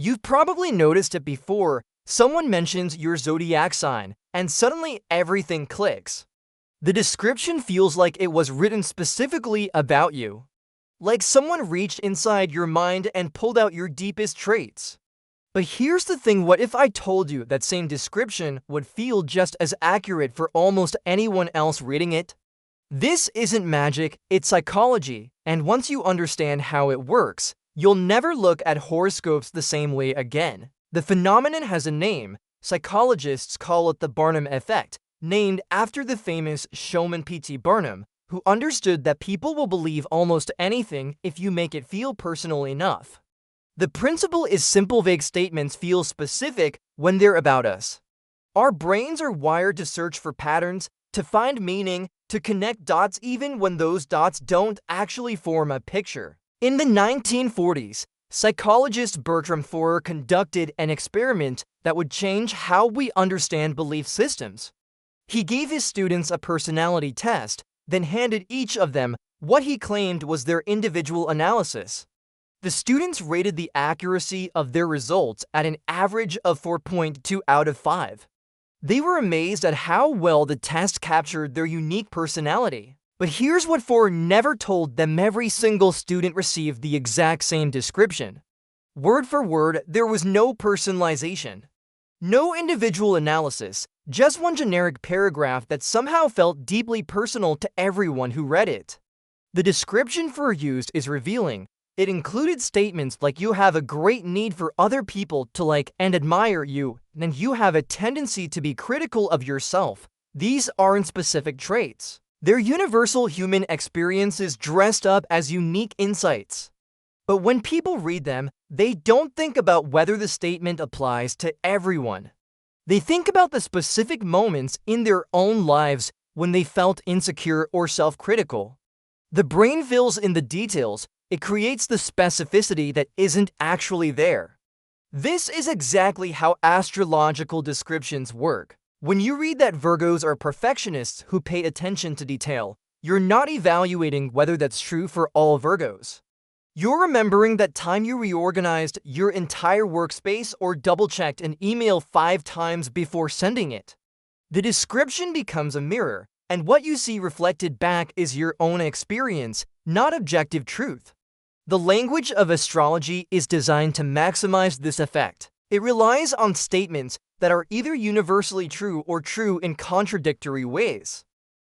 You've probably noticed it before. Someone mentions your zodiac sign, and suddenly everything clicks. The description feels like it was written specifically about you. Like someone reached inside your mind and pulled out your deepest traits. But here's the thing, what if I told you that same description would feel just as accurate for almost anyone else reading it? This isn't magic, it's psychology, and once you understand how it works, you'll never look at horoscopes the same way again. The phenomenon has a name. Psychologists call it the Barnum Effect, named after the famous showman P.T. Barnum, who understood that people will believe almost anything if you make it feel personal enough. The principle is simple. Vague statements feel specific when they're about us. Our brains are wired to search for patterns, to find meaning, to connect dots even when those dots don't actually form a picture. In the 1940s, psychologist Bertram Forer conducted an experiment that would change how we understand belief systems. He gave his students a personality test, then handed each of them what he claimed was their individual analysis. The students rated the accuracy of their results at an average of 4.2 out of 5. They were amazed at how well the test captured their unique personality. But here's what Forer never told them: every single student received the exact same description. Word for word, there was no personalization. No individual analysis, just one generic paragraph that somehow felt deeply personal to everyone who read it. The description Forer used is revealing. It included statements like you have a great need for other people to like and admire you, and you have a tendency to be critical of yourself. These aren't specific traits. They're universal human experiences dressed up as unique insights. But when people read them, they don't think about whether the statement applies to everyone. They think about the specific moments in their own lives when they felt insecure or self-critical. The brain fills in the details. It creates the specificity that isn't actually there. This is exactly how astrological descriptions work. When you read that Virgos are perfectionists who pay attention to detail, you're not evaluating whether that's true for all Virgos. You're remembering that time you reorganized your entire workspace or double-checked an email 5 times before sending it. The description becomes a mirror, and what you see reflected back is your own experience, not objective truth. The language of astrology is designed to maximize this effect. It relies on statements that are either universally true or true in contradictory ways.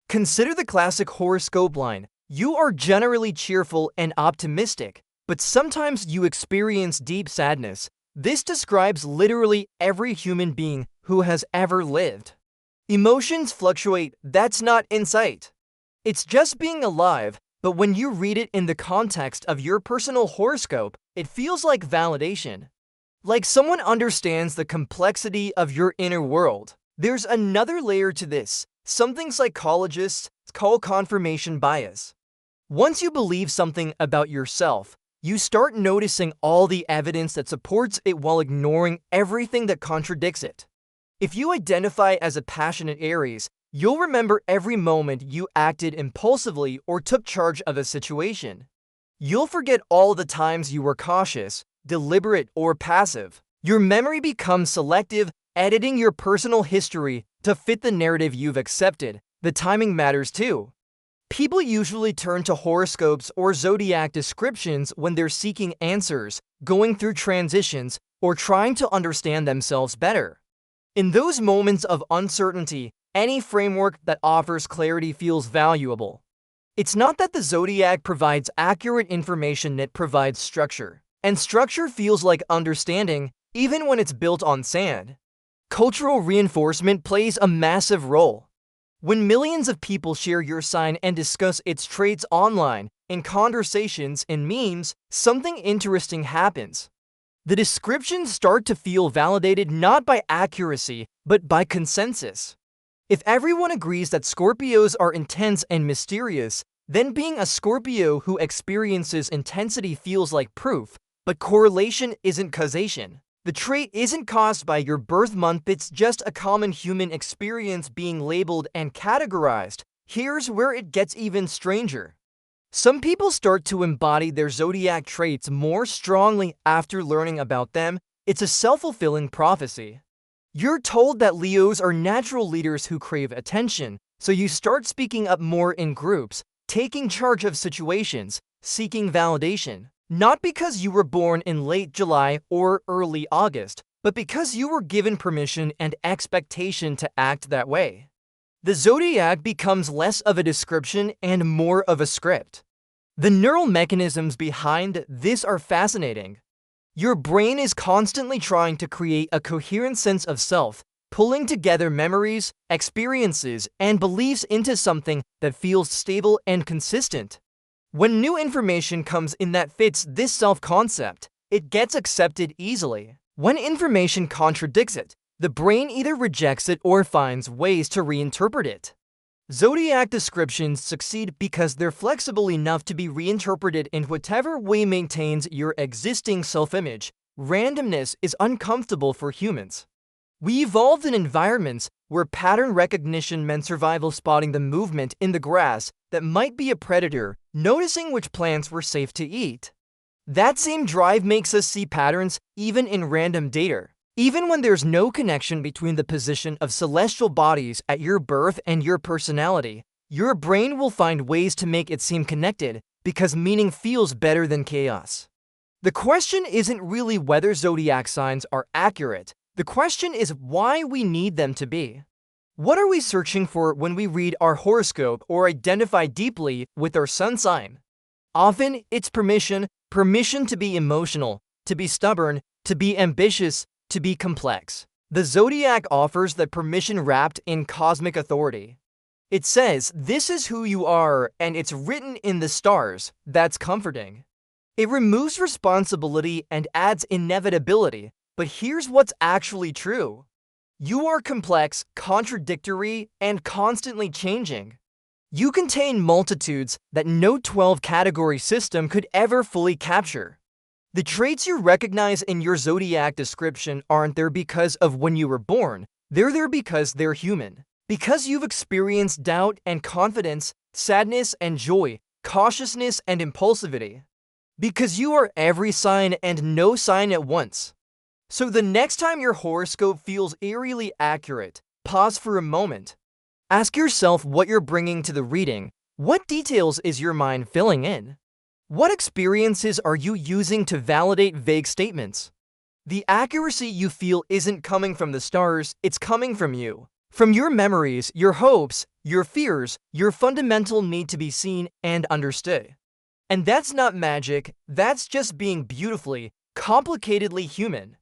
Consider the classic horoscope line: you are generally cheerful and optimistic, but sometimes you experience deep sadness. This describes literally every human being who has ever lived. Emotions fluctuate. That's not insight. It's just being alive. But when you read it in the context of your personal horoscope, it feels like validation. Like someone understands the complexity of your inner world. There's another layer to this, something psychologists call confirmation bias. Once you believe something about yourself, you start noticing all the evidence that supports it while ignoring everything that contradicts it. If you identify as a passionate Aries, you'll remember every moment you acted impulsively or took charge of a situation. You'll forget all the times you were cautious, deliberate, or passive. Your memory becomes selective, editing your personal history to fit the narrative you've accepted. The timing matters too. People usually turn to horoscopes or zodiac descriptions when they're seeking answers, going through transitions, or trying to understand themselves better. In those moments of uncertainty, any framework that offers clarity feels valuable. It's not that the zodiac provides accurate information, it provides structure. And structure feels like understanding, even when it's built on sand. Cultural reinforcement plays a massive role. When millions of people share your sign and discuss its traits online, in conversations and memes, something interesting happens. The descriptions start to feel validated not by accuracy, but by consensus. If everyone agrees that Scorpios are intense and mysterious, then being a Scorpio who experiences intensity feels like proof, but correlation isn't causation. The trait isn't caused by your birth month, it's just a common human experience being labeled and categorized. Here's where it gets even stranger. Some people start to embody their zodiac traits more strongly after learning about them, It's a self-fulfilling prophecy. You're told that Leos are natural leaders who crave attention, so you start speaking up more in groups, taking charge of situations, seeking validation. Not because you were born in late July or early August, but because you were given permission and expectation to act that way. The zodiac becomes less of a description and more of a script. The neural mechanisms behind this are fascinating. Your brain is constantly trying to create a coherent sense of self, pulling together memories, experiences, and beliefs into something that feels stable and consistent. When new information comes in that fits this self-concept, it gets accepted easily. When information contradicts it, the brain either rejects it or finds ways to reinterpret it. Zodiac descriptions succeed because they're flexible enough to be reinterpreted in whatever way maintains your existing self-image. Randomness is uncomfortable for humans. We evolved in environments where pattern recognition meant survival, spotting the movement in the grass that might be a predator, noticing which plants were safe to eat. That same drive makes us see patterns even in random data. Even when there's no connection between the position of celestial bodies at your birth and your personality, your brain will find ways to make it seem connected because meaning feels better than chaos. The question isn't really whether zodiac signs are accurate. The question is why we need them to be. What are we searching for when we read our horoscope or identify deeply with our sun sign? Often, it's permission to be emotional, to be stubborn, to be ambitious, to be complex. The zodiac offers that permission wrapped in cosmic authority. It says, this is who you are, and it's written in the stars. That's comforting. It removes responsibility and adds inevitability. But here's what's actually true. You are complex, contradictory, and constantly changing. You contain multitudes that no 12-category system could ever fully capture. The traits you recognize in your zodiac description aren't there because of when you were born. They're there because they're human. Because you've experienced doubt and confidence, sadness and joy, cautiousness and impulsivity. Because you are every sign and no sign at once. So the next time your horoscope feels eerily accurate, pause for a moment. Ask yourself what you're bringing to the reading. What details is your mind filling in? What experiences are you using to validate vague statements? The accuracy you feel isn't coming from the stars, it's coming from you. From your memories, your hopes, your fears, your fundamental need to be seen and understood. And that's not magic, that's just being beautifully, complicatedly human.